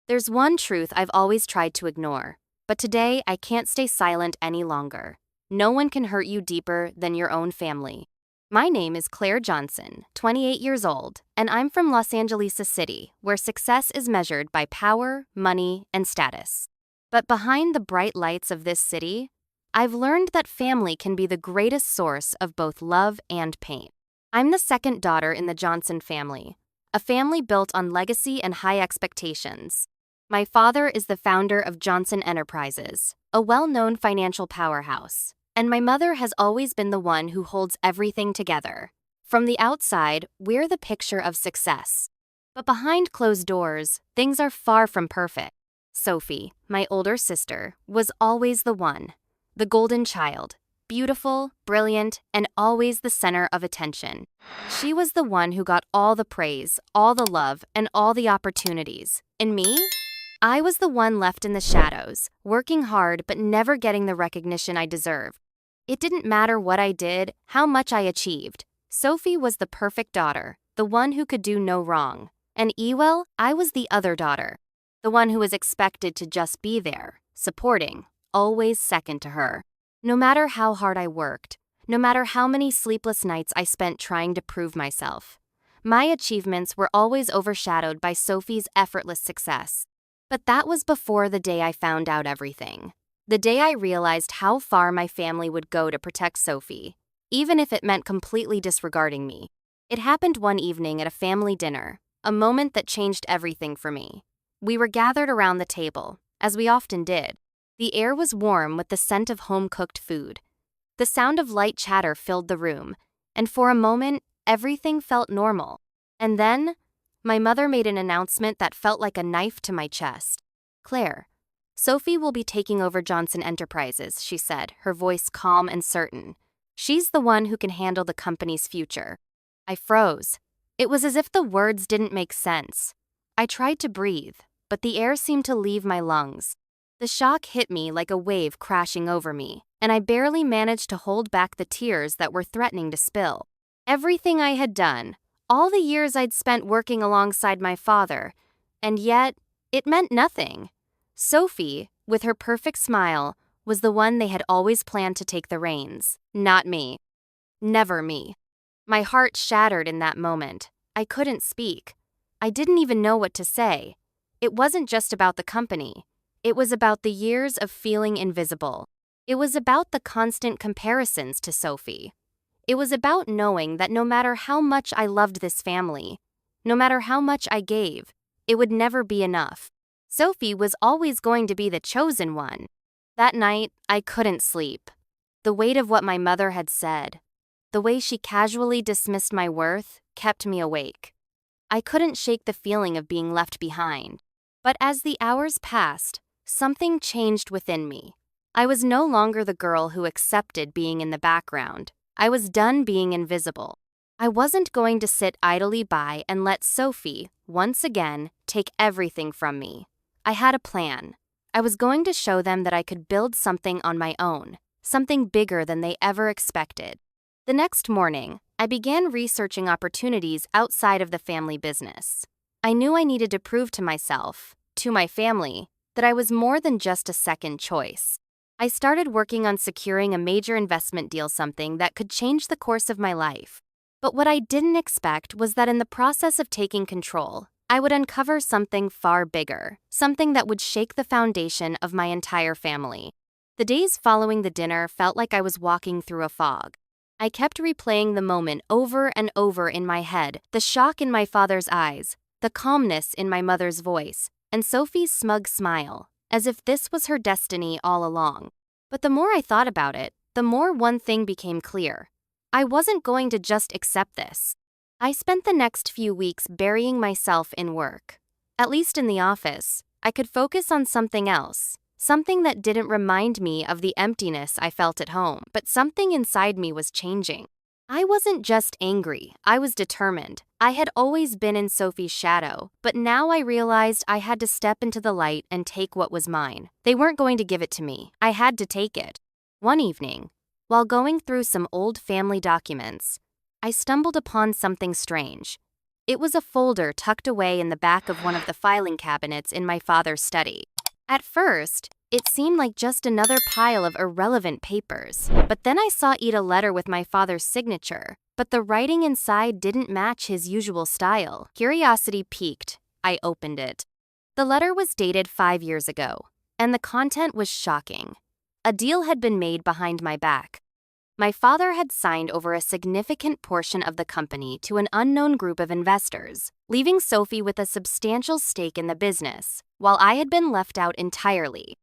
There's one truth I've always tried to ignore, but today I can't stay silent any longer. No one can hurt you deeper than your own family. My name is Claire Johnson, 28 years old, and I'm from Los Angeles City, where success is measured by power, money, and status. But behind the bright lights of this city, I've learned that family can be the greatest source of both love and pain. I'm the second daughter in the Johnson family, a family built on legacy and high expectations. My father is the founder of Johnson Enterprises, a well-known financial powerhouse, and my mother has always been the one who holds everything together. From the outside, we're the picture of success. But behind closed doors, things are far from perfect. Sophie, my older sister, was always the one, the golden child, beautiful, brilliant, and always the center of attention. She was the one who got all the praise, all the love, and all the opportunities. And me? I was the one left in the shadows, working hard but never getting the recognition I deserved. It didn't matter what I did, how much I achieved. Sophie was the perfect daughter, the one who could do no wrong. And Ewell, I was the other daughter, the one who was expected to just be there, supporting, always second to her. No matter how hard I worked, no matter how many sleepless nights I spent trying to prove myself, my achievements were always overshadowed by Sophie's effortless success. But that was before the day I found out everything. The day I realized how far my family would go to protect Sophie, even if it meant completely disregarding me. It happened one evening at a family dinner, a moment that changed everything for me. We were gathered around the table, as we often did. The air was warm with the scent of home-cooked food. The sound of light chatter filled the room, and for a moment, everything felt normal. And then, my mother made an announcement that felt like a knife to my chest. "Claire, Sophie will be taking over Johnson Enterprises," she said, her voice calm and certain. "She's the one who can handle the company's future." I froze. It was as if the words didn't make sense. I tried to breathe, but the air seemed to leave my lungs. The shock hit me like a wave crashing over me, and I barely managed to hold back the tears that were threatening to spill. Everything I had done, all the years I'd spent working alongside my father, and yet, it meant nothing. Sophie, with her perfect smile, was the one they had always planned to take the reins, not me. Never me. My heart shattered in that moment. I couldn't speak. I didn't even know what to say. It wasn't just about the company. It was about the years of feeling invisible. It was about the constant comparisons to Sophie. It was about knowing that no matter how much I loved this family, no matter how much I gave, it would never be enough. Sophie was always going to be the chosen one. That night, I couldn't sleep. The weight of what my mother had said, the way she casually dismissed my worth, kept me awake. I couldn't shake the feeling of being left behind. But as the hours passed, something changed within me. I was no longer the girl who accepted being in the background. I was done being invisible. I wasn't going to sit idly by and let Sophie, once again, take everything from me. I had a plan. I was going to show them that I could build something on my own, something bigger than they ever expected. The next morning, I began researching opportunities outside of the family business. I knew I needed to prove to myself, to my family, that I was more than just a second choice. I started working on securing a major investment deal, something that could change the course of my life. But what I didn't expect was that in the process of taking control, I would uncover something far bigger, something that would shake the foundation of my entire family. The days following the dinner felt like I was walking through a fog. I kept replaying the moment over and over in my head, the shock in my father's eyes, the calmness in my mother's voice, and Sophie's smug smile, as if this was her destiny all along. But the more I thought about it, the more one thing became clear. I wasn't going to just accept this. I spent the next few weeks burying myself in work. At least in the office, I could focus on something else, something that didn't remind me of the emptiness I felt at home. But something inside me was changing. I wasn't just angry, I was determined. I had always been in Sophie's shadow, but now I realized I had to step into the light and take what was mine. They weren't going to give it to me. I had to take it. One evening, while going through some old family documents, I stumbled upon something strange. It was a folder tucked away in the back of one of the filing cabinets in my father's study. At first, it seemed like just another pile of irrelevant papers, but then I saw it a letter with my father's signature, but the writing inside didn't match his usual style. Curiosity piqued. I opened it. The letter was dated 5 years ago, and the content was shocking. A deal had been made behind my back. My father had signed over a significant portion of the company to an unknown group of investors, leaving Sophie with a substantial stake in the business, while I had been left out entirely.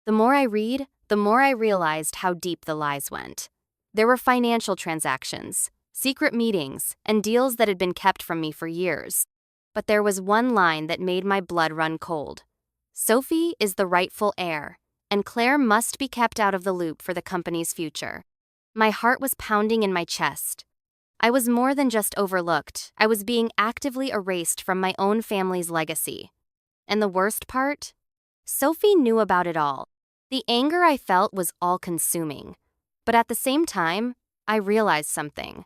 The more I read, the more I realized how deep the lies went. There were financial transactions, secret meetings, and deals that had been kept from me for years. But there was one line that made my blood run cold. Sophie is the rightful heir, and Claire must be kept out of the loop for the company's future. My heart was pounding in my chest. I was more than just overlooked. I was being actively erased from my own family's legacy. And the worst part? Sophie knew about it all. The anger I felt was all-consuming. But at the same time, I realized something.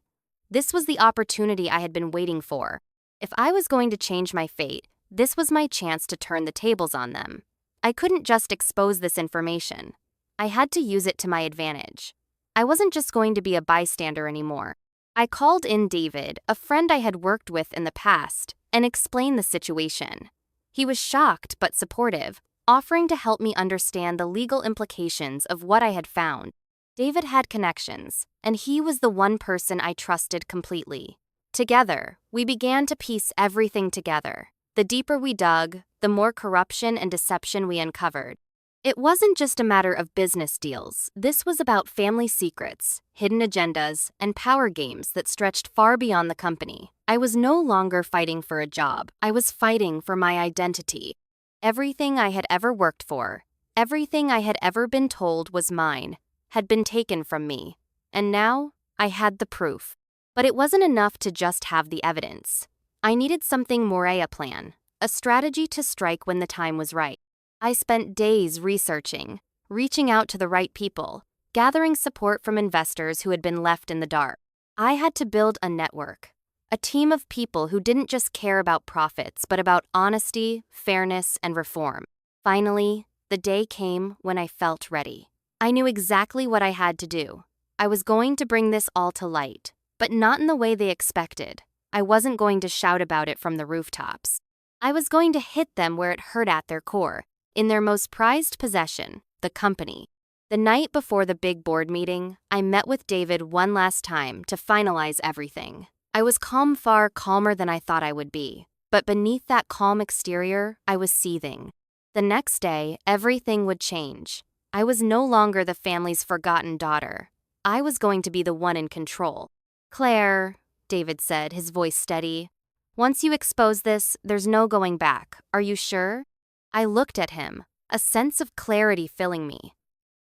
This was the opportunity I had been waiting for. If I was going to change my fate, this was my chance to turn the tables on them. I couldn't just expose this information. I had to use it to my advantage. I wasn't just going to be a bystander anymore. I called in David, a friend I had worked with in the past, and explained the situation. He was shocked but supportive, offering to help me understand the legal implications of what I had found. David had connections, and he was the one person I trusted completely. Together, we began to piece everything together. The deeper we dug, the more corruption and deception we uncovered. It wasn't just a matter of business deals. This was about family secrets, hidden agendas, and power games that stretched far beyond the company. I was no longer fighting for a job. I was fighting for my identity. Everything I had ever worked for, everything I had ever been told was mine, had been taken from me. And now, I had the proof. But it wasn't enough to just have the evidence. I needed something more, a plan, a strategy to strike when the time was right. I spent days researching, reaching out to the right people, gathering support from investors who had been left in the dark. I had to build a network, a team of people who didn't just care about profits, but about honesty, fairness, and reform. Finally, the day came when I felt ready. I knew exactly what I had to do. I was going to bring this all to light, but not in the way they expected. I wasn't going to shout about it from the rooftops. I was going to hit them where it hurt at their core. In their most prized possession, the company. The night before the big board meeting, I met with David one last time to finalize everything. I was calm, far calmer than I thought I would be. But beneath that calm exterior, I was seething. The next day, everything would change. I was no longer the family's forgotten daughter. I was going to be the one in control. Claire, David said, his voice steady. Once you expose this, there's no going back. Are you sure? I looked at him, a sense of clarity filling me.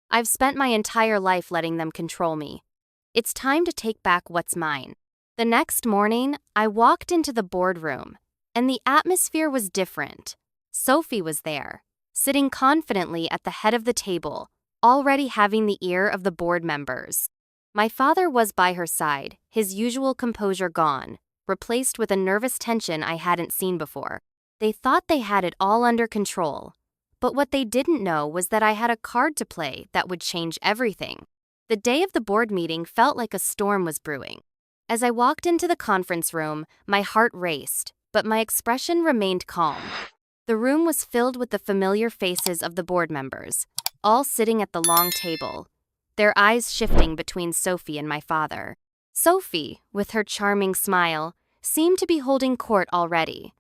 I've spent my entire life letting them control me. It's time to take back what's mine. The next morning, I walked into the boardroom, and the atmosphere was different. Sophie was there, sitting confidently at the head of the table, already having the ear of the board members. My father was by her side, his usual composure gone, replaced with a nervous tension I hadn't seen before. They thought they had it all under control, but what they didn't know was that I had a card to play that would change everything. The day of the board meeting felt like a storm was brewing. As I walked into the conference room, my heart raced, but my expression remained calm. The room was filled with the familiar faces of the board members, all sitting at the long table, their eyes shifting between Sophie and my father. Sophie, with her charming smile, seemed to be holding court already,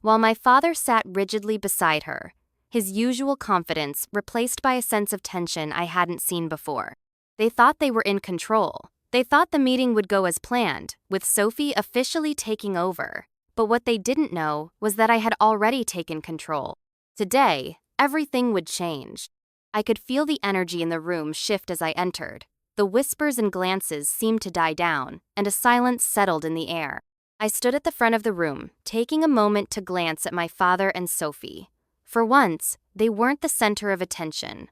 while my father sat rigidly beside her, his usual confidence replaced by a sense of tension I hadn't seen before. They thought they were in control. They thought the meeting would go as planned, with Sophie officially taking over. But what they didn't know was that I had already taken control. Today, everything would change. I could feel the energy in the room shift as I entered. The whispers and glances seemed to die down, and a silence settled in the air. I stood at the front of the room, taking a moment to glance at my father and Sophie. For once, they weren't the center of attention.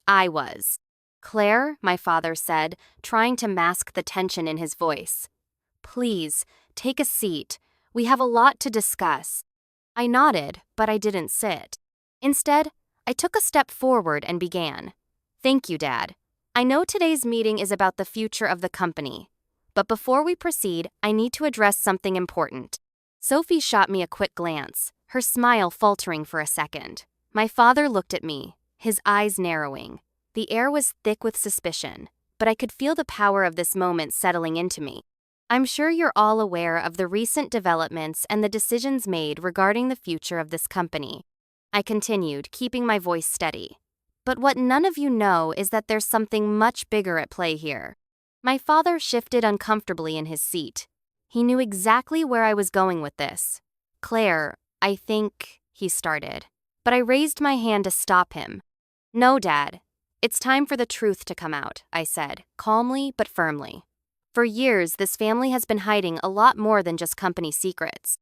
I was. Claire, my father said, trying to mask the tension in his voice. Please, take a seat. We have a lot to discuss. I nodded, but I didn't sit. Instead, I took a step forward and began. Thank you, Dad. I know today's meeting is about the future of the company. But before we proceed, I need to address something important. Sophie shot me a quick glance, her smile faltering for a second. My father looked at me, his eyes narrowing. The air was thick with suspicion, but I could feel the power of this moment settling into me. I'm sure you're all aware of the recent developments and the decisions made regarding the future of this company. I continued, keeping my voice steady. But what none of you know is that there's something much bigger at play here. My father shifted uncomfortably in his seat. He knew exactly where I was going with this. Claire, I think, he started. But I raised my hand to stop him. No, Dad. It's time for the truth to come out, I said, calmly but firmly. For years, this family has been hiding a lot more than just company secrets.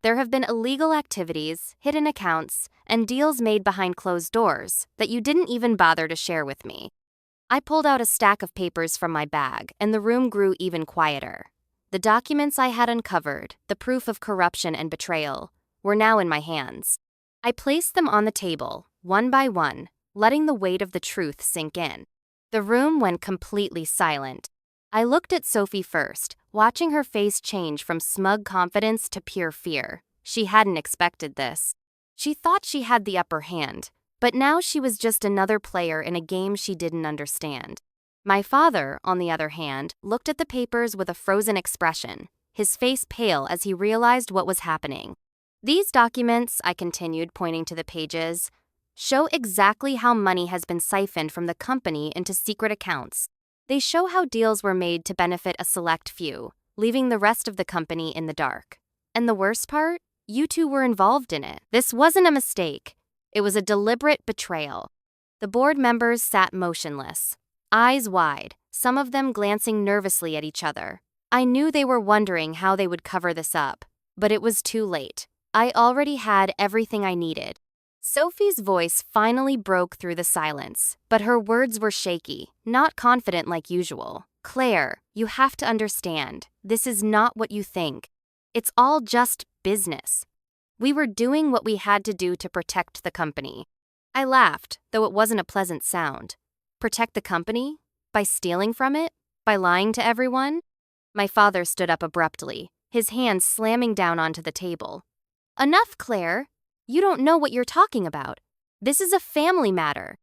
There have been illegal activities, hidden accounts, and deals made behind closed doors that you didn't even bother to share with me. I pulled out a stack of papers from my bag, and the room grew even quieter. The documents I had uncovered, the proof of corruption and betrayal, were now in my hands. I placed them on the table, one by one, letting the weight of the truth sink in. The room went completely silent. I looked at Sophie first, watching her face change from smug confidence to pure fear. She hadn't expected this. She thought she had the upper hand, but now she was just another player in a game she didn't understand. My father, on the other hand, looked at the papers with a frozen expression, his face pale as he realized what was happening. These documents, I continued, pointing to the pages, show exactly how money has been siphoned from the company into secret accounts. They show how deals were made to benefit a select few, leaving the rest of the company in the dark. And the worst part? You two were involved in it. This wasn't a mistake. It was a deliberate betrayal. The board members sat motionless, eyes wide, some of them glancing nervously at each other. I knew they were wondering how they would cover this up, but it was too late. I already had everything I needed. Sophie's voice finally broke through the silence, but her words were shaky, not confident like usual. Claire, you have to understand, this is not what you think. It's all just business. We were doing what we had to do to protect the company. I laughed, though it wasn't a pleasant sound. Protect the company? By stealing from it? By lying to everyone? My father stood up abruptly, his hands slamming down onto the table. Enough, Claire. You don't know what you're talking about. This is a family matter.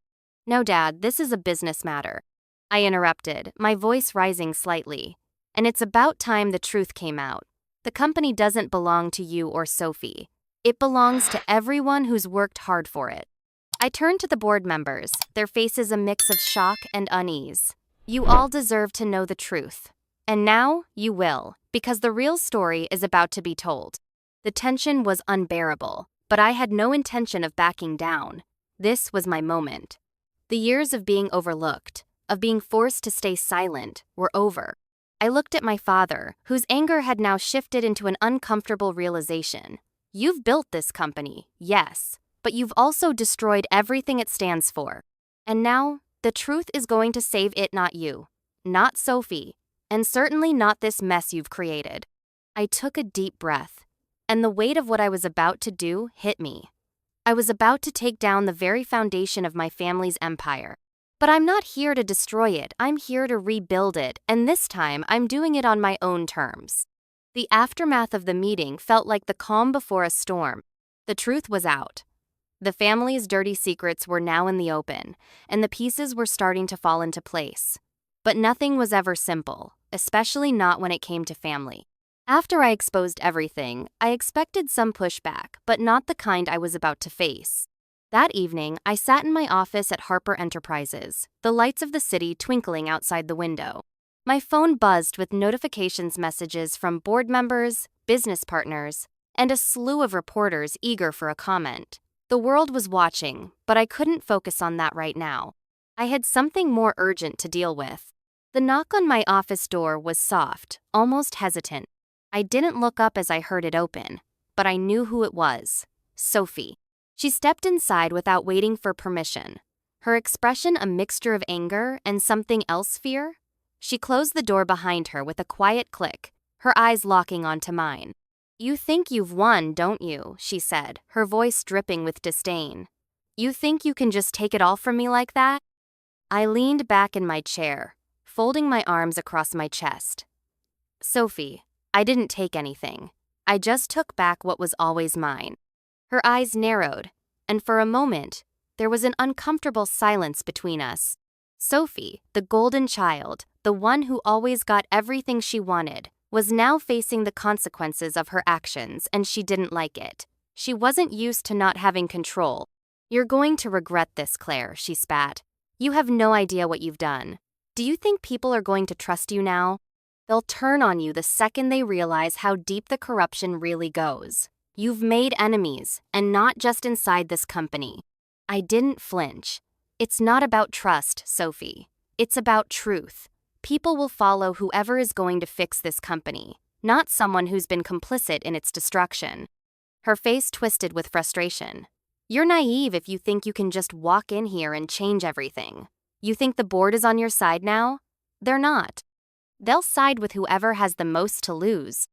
No, Dad, this is a business matter. I interrupted, my voice rising slightly. And it's about time the truth came out. The company doesn't belong to you or Sophie. It belongs to everyone who's worked hard for it. I turned to the board members, their faces a mix of shock and unease. You all deserve to know the truth. And now, you will, because the real story is about to be told. The tension was unbearable, but I had no intention of backing down. This was my moment. The years of being overlooked, of being forced to stay silent, were over. I looked at my father, whose anger had now shifted into an uncomfortable realization. You've built this company, yes, but you've also destroyed everything it stands for. And now, the truth is going to save it, not you, not Sophie, and certainly not this mess you've created. I took a deep breath, and the weight of what I was about to do hit me. I was about to take down the very foundation of my family's empire. But I'm not here to destroy it, I'm here to rebuild it, and this time I'm doing it on my own terms. The aftermath of the meeting felt like the calm before a storm. The truth was out. The family's dirty secrets were now in the open, and the pieces were starting to fall into place. But nothing was ever simple, especially not when it came to family. After I exposed everything, I expected some pushback, but not the kind I was about to face. That evening, I sat in my office at Harper Enterprises, the lights of the city twinkling outside the window. My phone buzzed with notifications messages from board members, business partners, and a slew of reporters eager for a comment. The world was watching, but I couldn't focus on that right now. I had something more urgent to deal with. The knock on my office door was soft, almost hesitant. I didn't look up as I heard it open, but I knew who it was. Sophie. She stepped inside without waiting for permission. Her expression a mixture of anger and something else, fear. She closed the door behind her with a quiet click, her eyes locking onto mine. You think you've won, don't you? She said, her voice dripping with disdain. You think you can just take it all from me like that? I leaned back in my chair, folding my arms across my chest. Sophie, I didn't take anything. I just took back what was always mine. Her eyes narrowed, and for a moment, there was an uncomfortable silence between us. Sophie, the golden child, the one who always got everything she wanted, was now facing the consequences of her actions, and she didn't like it. She wasn't used to not having control. You're going to regret this, Claire, she spat. You have no idea what you've done. Do you think people are going to trust you now? They'll turn on you the second they realize how deep the corruption really goes. You've made enemies, and not just inside this company. I didn't flinch. It's not about trust, Sophie. It's about truth. People will follow whoever is going to fix this company, not someone who's been complicit in its destruction. Her face twisted with frustration. You're naive if you think you can just walk in here and change everything. You think the board is on your side now? They're not. They'll side with whoever has the most to lose.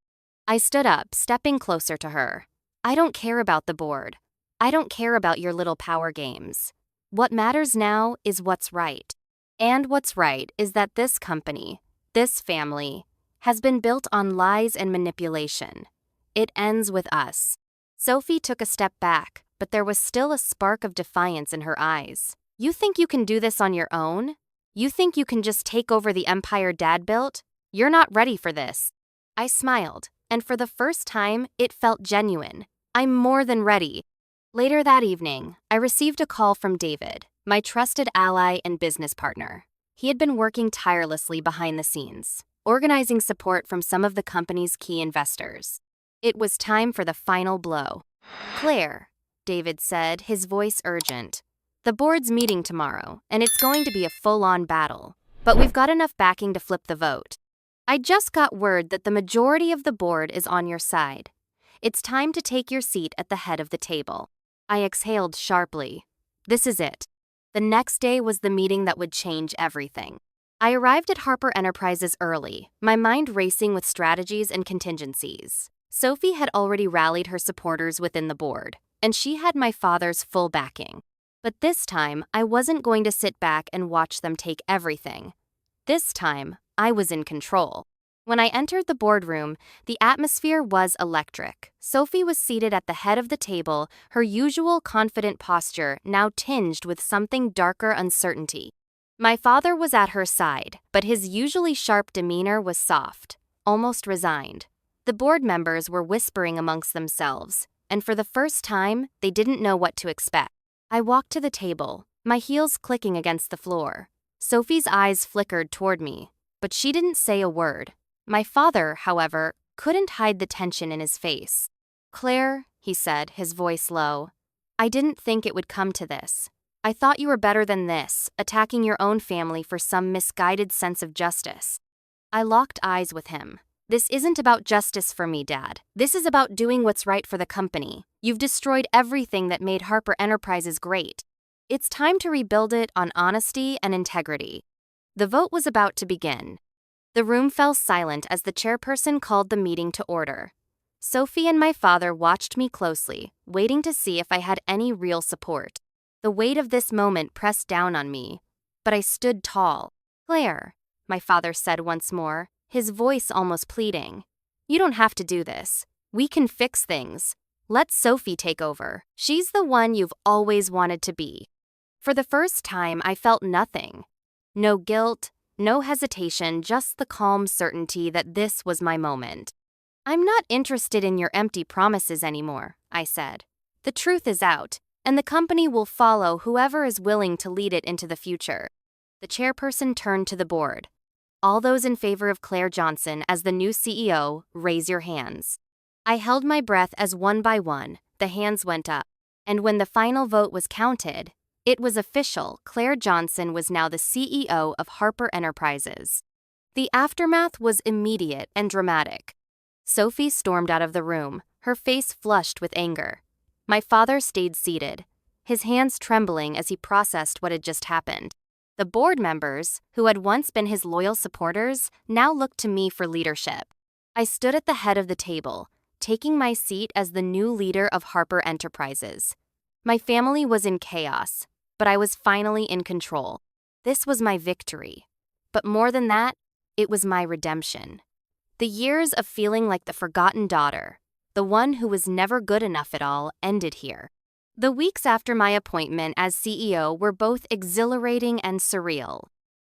I stood up, stepping closer to her. I don't care about the board. I don't care about your little power games. What matters now is what's right. And what's right is that this company, this family, has been built on lies and manipulation. It ends with us. Sophie took a step back, but there was still a spark of defiance in her eyes. You think you can do this on your own? You think you can just take over the empire Dad built? You're not ready for this. I smiled, and for the first time, it felt genuine. I'm more than ready. Later that evening, I received a call from David, my trusted ally and business partner. He had been working tirelessly behind the scenes, organizing support from some of the company's key investors. It was time for the final blow. Claire, David said, his voice urgent. The board's meeting tomorrow, and it's going to be a full-on battle. But we've got enough backing to flip the vote. I just got word that the majority of the board is on your side. It's time to take your seat at the head of the table. I exhaled sharply. This is it. The next day was the meeting that would change everything. I arrived at Harper Enterprises early, my mind racing with strategies and contingencies. Sophie had already rallied her supporters within the board, and she had my father's full backing. But this time, I wasn't going to sit back and watch them take everything. This time, I was in control. When I entered the boardroom, the atmosphere was electric. Sophie was seated at the head of the table, her usual confident posture now tinged with something darker uncertainty. My father was at her side, but his usually sharp demeanor was soft, almost resigned. The board members were whispering amongst themselves, and for the first time, they didn't know what to expect. I walked to the table, my heels clicking against the floor. Sophie's eyes flickered toward me, but she didn't say a word. My father, however, couldn't hide the tension in his face. Claire, he said, his voice low, I didn't think it would come to this. I thought you were better than this, attacking your own family for some misguided sense of justice. I locked eyes with him. This isn't about justice for me, Dad. This is about doing what's right for the company. You've destroyed everything that made Harper Enterprises great. It's time to rebuild it on honesty and integrity. The vote was about to begin. The room fell silent as the chairperson called the meeting to order. Sophie and my father watched me closely, waiting to see if I had any real support. The weight of this moment pressed down on me, but I stood tall. Claire, my father said once more, his voice almost pleading. You don't have to do this. We can fix things. Let Sophie take over. She's the one you've always wanted to be. For the first time, I felt nothing. No guilt, no hesitation, just the calm certainty that this was my moment. I'm not interested in your empty promises anymore, I said. The truth is out, and the company will follow whoever is willing to lead it into the future. The chairperson turned to the board. All those in favor of Claire Johnson as the new CEO, raise your hands. I held my breath as one by one, the hands went up. And when the final vote was counted, it was official. Claire Johnson was now the CEO of Harper Enterprises. The aftermath was immediate and dramatic. Sophie stormed out of the room, her face flushed with anger. My father stayed seated, his hands trembling as he processed what had just happened. The board members, who had once been his loyal supporters, now looked to me for leadership. I stood at the head of the table, taking my seat as the new leader of Harper Enterprises. My family was in chaos, but I was finally in control. This was my victory. But more than that, it was my redemption. The years of feeling like the forgotten daughter, the one who was never good enough at all, ended here. The weeks after my appointment as CEO were both exhilarating and surreal.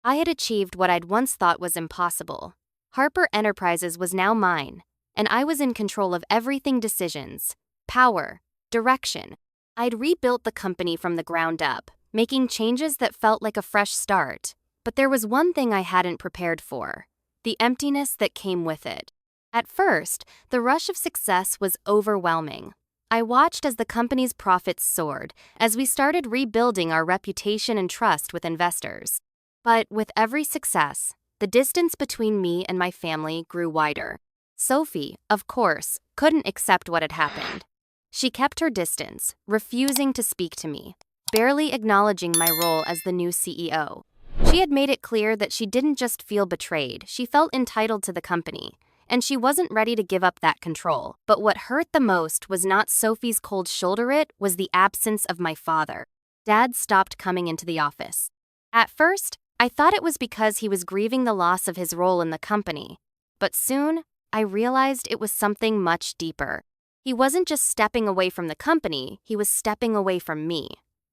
I had achieved what I'd once thought was impossible. Harper Enterprises was now mine, and I was in control of everything: decisions, power, direction. I'd rebuilt the company from the ground up, making changes that felt like a fresh start. But there was one thing I hadn't prepared for: the emptiness that came with it. At first, the rush of success was overwhelming. I watched as the company's profits soared, as we started rebuilding our reputation and trust with investors. But with every success, the distance between me and my family grew wider. Sophie, of course, couldn't accept what had happened. She kept her distance, refusing to speak to me, barely acknowledging my role as the new CEO. She had made it clear that she didn't just feel betrayed, she felt entitled to the company, and she wasn't ready to give up that control. But what hurt the most was not Sophie's cold shoulder, it was the absence of my father. Dad stopped coming into the office. At first, I thought it was because he was grieving the loss of his role in the company, but soon, I realized it was something much deeper. He wasn't just stepping away from the company, he was stepping away from me.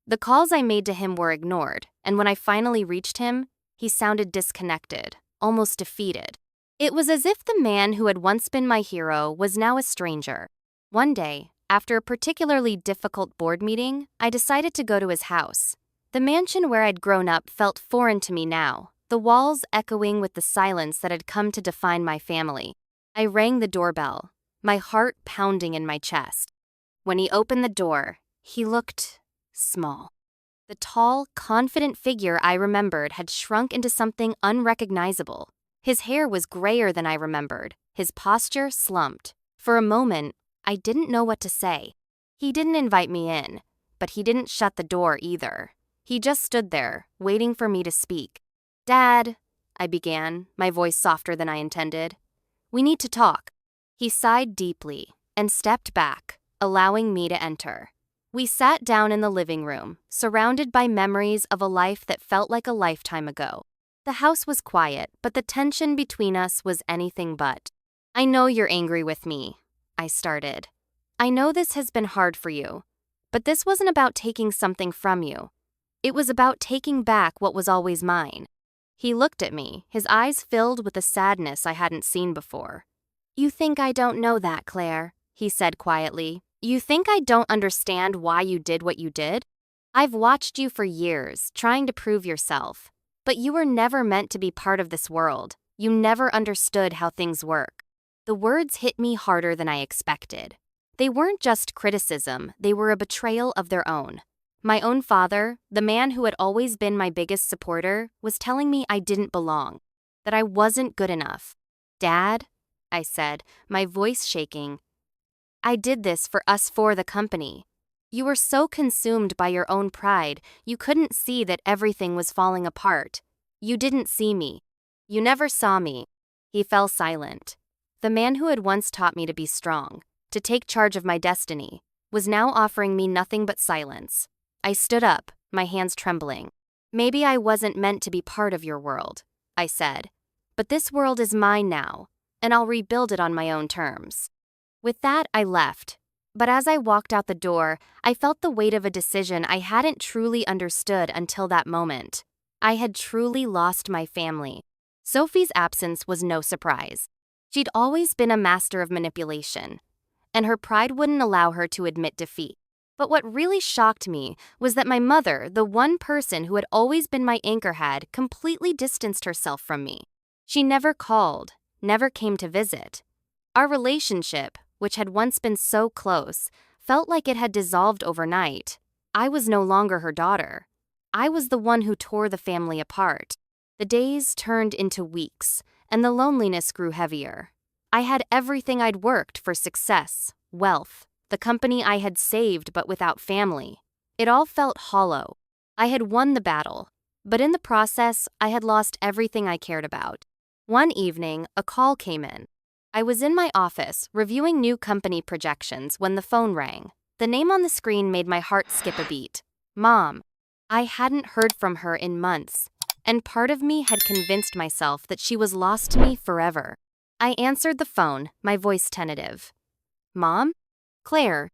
The calls I made to him were ignored, and when I finally reached him, he sounded disconnected, almost defeated. It was as if the man who had once been my hero was now a stranger. One day, after a particularly difficult board meeting, I decided to go to his house. The mansion where I'd grown up felt foreign to me now, the walls echoing with the silence that had come to define my family. I rang the doorbell, my heart pounding in my chest. When he opened the door, he looked small. The tall, confident figure I remembered had shrunk into something unrecognizable. His hair was grayer than I remembered, his posture slumped. For a moment, I didn't know what to say. He didn't invite me in, but he didn't shut the door either. He just stood there, waiting for me to speak. "Dad," I began, my voice softer than I intended. "We need to talk." He sighed deeply and stepped back, allowing me to enter. We sat down in the living room, surrounded by memories of a life that felt like a lifetime ago. The house was quiet, but the tension between us was anything but. "I know you're angry with me," I started. "I know this has been hard for you, but this wasn't about taking something from you. It was about taking back what was always mine." He looked at me, his eyes filled with a sadness I hadn't seen before. "You think I don't know that, Claire," he said quietly. "You think I don't understand why you did what you did? I've watched you for years, trying to prove yourself. But you were never meant to be part of this world. You never understood how things work." The words hit me harder than I expected. They weren't just criticism, they were a betrayal of their own. My own father, the man who had always been my biggest supporter, was telling me I didn't belong, that I wasn't good enough. "Dad," I said, my voice shaking, "I did this for us, for the company. You were so consumed by your own pride, you couldn't see that everything was falling apart. You didn't see me. You never saw me." He fell silent. The man who had once taught me to be strong, to take charge of my destiny, was now offering me nothing but silence. I stood up, my hands trembling. "Maybe I wasn't meant to be part of your world," I said. "But this world is mine now, and I'll rebuild it on my own terms." With that, I left. But as I walked out the door, I felt the weight of a decision I hadn't truly understood until that moment. I had truly lost my family. Sophie's absence was no surprise. She'd always been a master of manipulation, and her pride wouldn't allow her to admit defeat. But what really shocked me was that my mother, the one person who had always been my anchor, had completely distanced herself from me. She never called, never came to visit. Our relationship, which had once been so close, felt like it had dissolved overnight. I was no longer her daughter. I was the one who tore the family apart. The days turned into weeks, and the loneliness grew heavier. I had everything I'd worked for: success, wealth, the company I had saved, but without family. It all felt hollow. I had won the battle, but in the process, I had lost everything I cared about. One evening, a call came in. I was in my office, reviewing new company projections when the phone rang. The name on the screen made my heart skip a beat. Mom. I hadn't heard from her in months, and part of me had convinced myself that she was lost to me forever. I answered the phone, my voice tentative. Mom? Claire,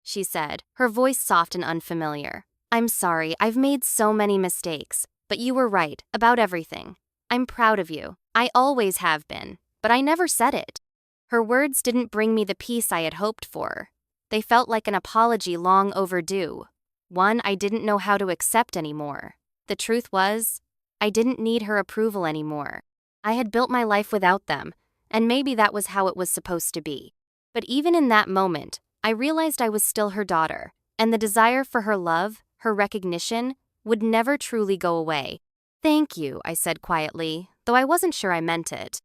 she said, her voice soft and unfamiliar. I'm sorry, I've made so many mistakes, but you were right about everything. I'm proud of you. I always have been, but I never said it. Her words didn't bring me the peace I had hoped for. They felt like an apology long overdue, one I didn't know how to accept anymore. The truth was, I didn't need her approval anymore. I had built my life without them, and maybe that was how it was supposed to be. But even in that moment, I realized I was still her daughter, and the desire for her love, her recognition, would never truly go away. Thank you, I said quietly, though I wasn't sure I meant it.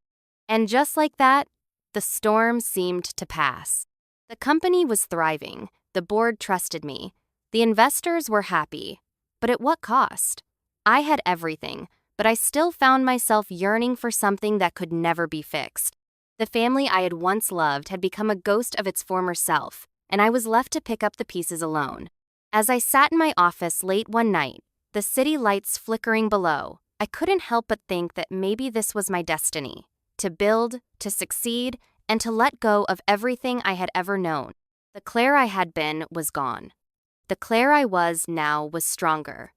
And just like that, the storm seemed to pass. The company was thriving, the board trusted me, the investors were happy. But at what cost? I had everything, but I still found myself yearning for something that could never be fixed. The family I had once loved had become a ghost of its former self, and I was left to pick up the pieces alone. As I sat in my office late one night, the city lights flickering below, I couldn't help but think that maybe this was my destiny. To build, to succeed, and to let go of everything I had ever known. The Claire I had been was gone. The Claire I was now was stronger,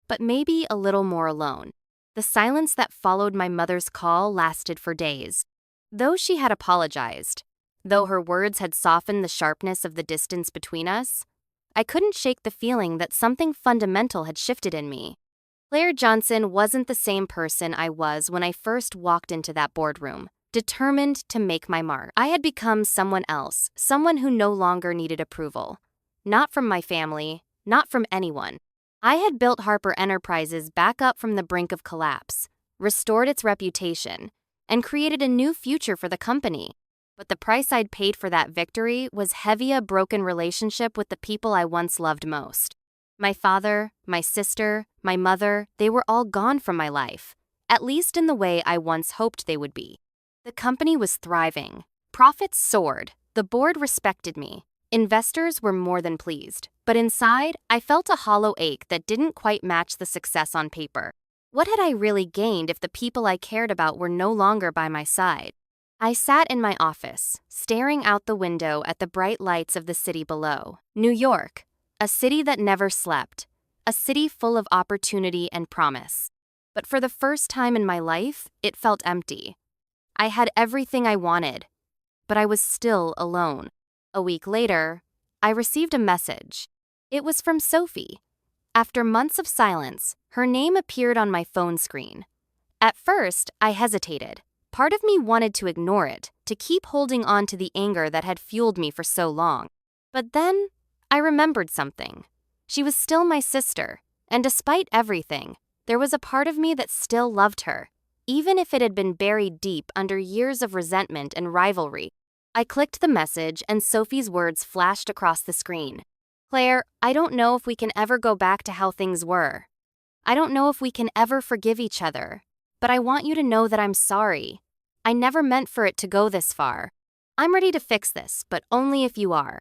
but maybe a little more alone. The silence that followed my mother's call lasted for days. Though she had apologized, though her words had softened the sharpness of the distance between us, I couldn't shake the feeling that something fundamental had shifted in me. Claire Johnson wasn't the same person I was when I first walked into that boardroom, determined to make my mark. I had become someone else, someone who no longer needed approval. Not from my family, not from anyone. I had built Harper Enterprises back up from the brink of collapse, restored its reputation, and created a new future for the company. But the price I'd paid for that victory was heavy a broken relationship with the people I once loved most. My father, my sister, my mother, they were all gone from my life, at least in the way I once hoped they would be. The company was thriving. Profits soared. The board respected me. Investors were more than pleased. But inside, I felt a hollow ache that didn't quite match the success on paper. What had I really gained if the people I cared about were no longer by my side? I sat in my office, staring out the window at the bright lights of the city below. New York, a city that never slept, a city full of opportunity and promise. But for the first time in my life, it felt empty. I had everything I wanted, but I was still alone. A week later, I received a message. It was from Sophie. After months of silence, her name appeared on my phone screen. At first, I hesitated. Part of me wanted to ignore it, to keep holding on to the anger that had fueled me for so long. But then, I remembered something. She was still my sister, and despite everything, there was a part of me that still loved her, even if it had been buried deep under years of resentment and rivalry. I clicked the message and Sophie's words flashed across the screen. Claire, I don't know if we can ever go back to how things were. I don't know if we can ever forgive each other, but I want you to know that I'm sorry. I never meant for it to go this far. I'm ready to fix this, but only if you are.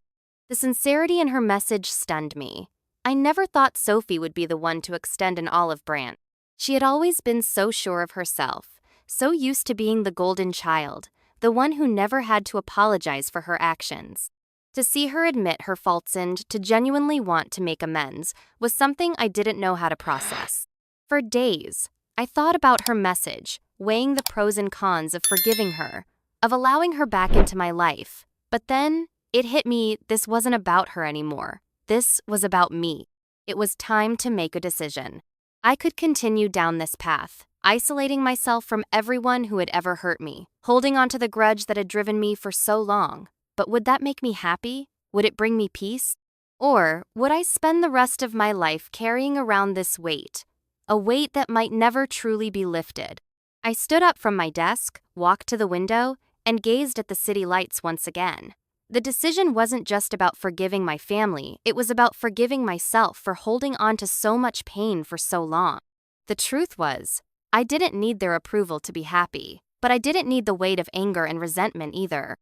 The sincerity in her message stunned me. I never thought Sophie would be the one to extend an olive branch. She had always been so sure of herself, so used to being the golden child, the one who never had to apologize for her actions. To see her admit her faults and to genuinely want to make amends was something I didn't know how to process. For days, I thought about her message, weighing the pros and cons of forgiving her, of allowing her back into my life. But then, it hit me, this wasn't about her anymore. This was about me. It was time to make a decision. I could continue down this path, isolating myself from everyone who had ever hurt me, holding on to the grudge that had driven me for so long. But would that make me happy? Would it bring me peace? Or would I spend the rest of my life carrying around this weight, a weight that might never truly be lifted? I stood up from my desk, walked to the window, and gazed at the city lights once again. The decision wasn't just about forgiving my family, it was about forgiving myself for holding on to so much pain for so long. The truth was, I didn't need their approval to be happy. but I didn't need the weight of anger and resentment either.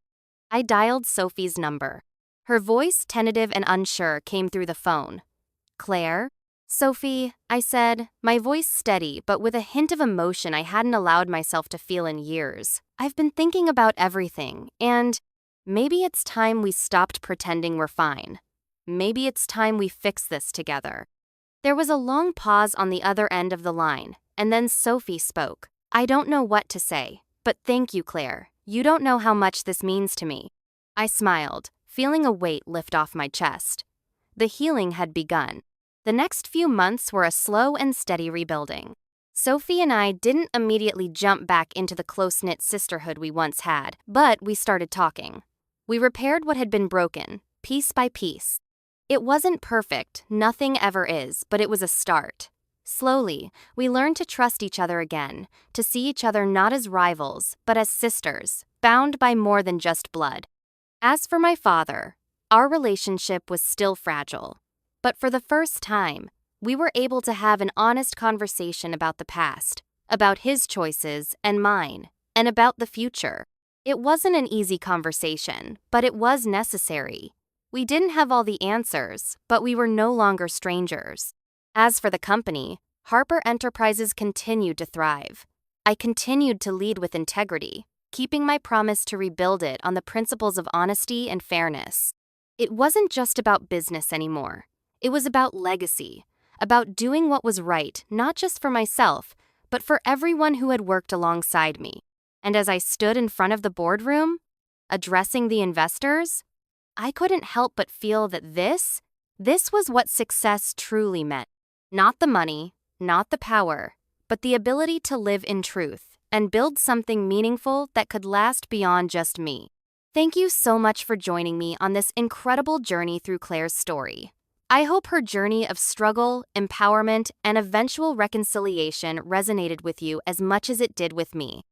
I dialed Sophie's number. Her voice, tentative and unsure, came through the phone. "Claire?" "Sophie," I said, my voice steady but with a hint of emotion I hadn't allowed myself to feel in years. "I've been thinking about everything, and maybe it's time we stopped pretending we're fine. Maybe it's time we fix this together." There was a long pause on the other end of the line, and then Sophie spoke. "I don't know what to say, but thank you, Claire. You don't know how much this means to me." I smiled, feeling a weight lift off my chest. The healing had begun. The next few months were a slow and steady rebuilding. Sophie and I didn't immediately jump back into the close-knit sisterhood we once had, but we started talking. We repaired what had been broken, piece by piece. It wasn't perfect, nothing ever is, but it was a start. Slowly, we learned to trust each other again, to see each other not as rivals, but as sisters, bound by more than just blood. As for my father, our relationship was still fragile. But for the first time, we were able to have an honest conversation about the past, about his choices and mine, and about the future. It wasn't an easy conversation, but it was necessary. We didn't have all the answers, but we were no longer strangers. As for the company, Harper Enterprises continued to thrive. I continued to lead with integrity, keeping my promise to rebuild it on the principles of honesty and fairness. It wasn't just about business anymore. It was about legacy, about doing what was right, not just for myself, but for everyone who had worked alongside me. And as I stood in front of the boardroom, addressing the investors, I couldn't help but feel that this was what success truly meant. Not the money, not the power, but the ability to live in truth and build something meaningful that could last beyond just me. Thank you so much for joining me on this incredible journey through Claire's story. I hope her journey of struggle, empowerment, and eventual reconciliation resonated with you as much as it did with me.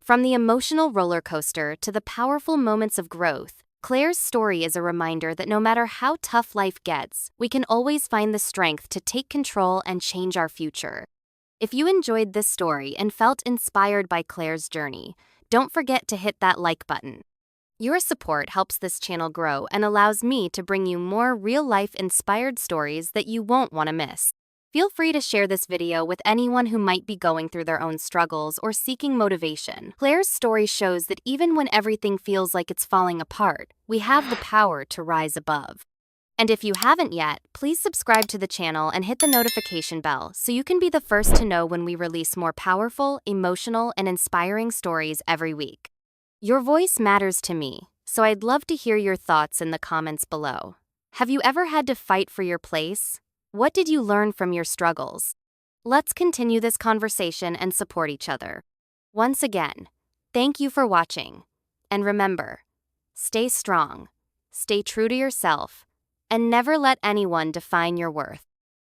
From the emotional roller coaster to the powerful moments of growth, Claire's story is a reminder that no matter how tough life gets, we can always find the strength to take control and change our future. If you enjoyed this story and felt inspired by Claire's journey, don't forget to hit that like button. Your support helps this channel grow and allows me to bring you more real-life inspired stories that you won't want to miss. Feel free to share this video with anyone who might be going through their own struggles or seeking motivation. Claire's story shows that even when everything feels like it's falling apart, we have the power to rise above. And if you haven't yet, please subscribe to the channel and hit the notification bell so you can be the first to know when we release more powerful, emotional, and inspiring stories every week. Your voice matters to me, so I'd love to hear your thoughts in the comments below. Have you ever had to fight for your place? What did you learn from your struggles? Let's continue this conversation and support each other. Once again, thank you for watching. And remember, stay strong, stay true to yourself, and never let anyone define your worth.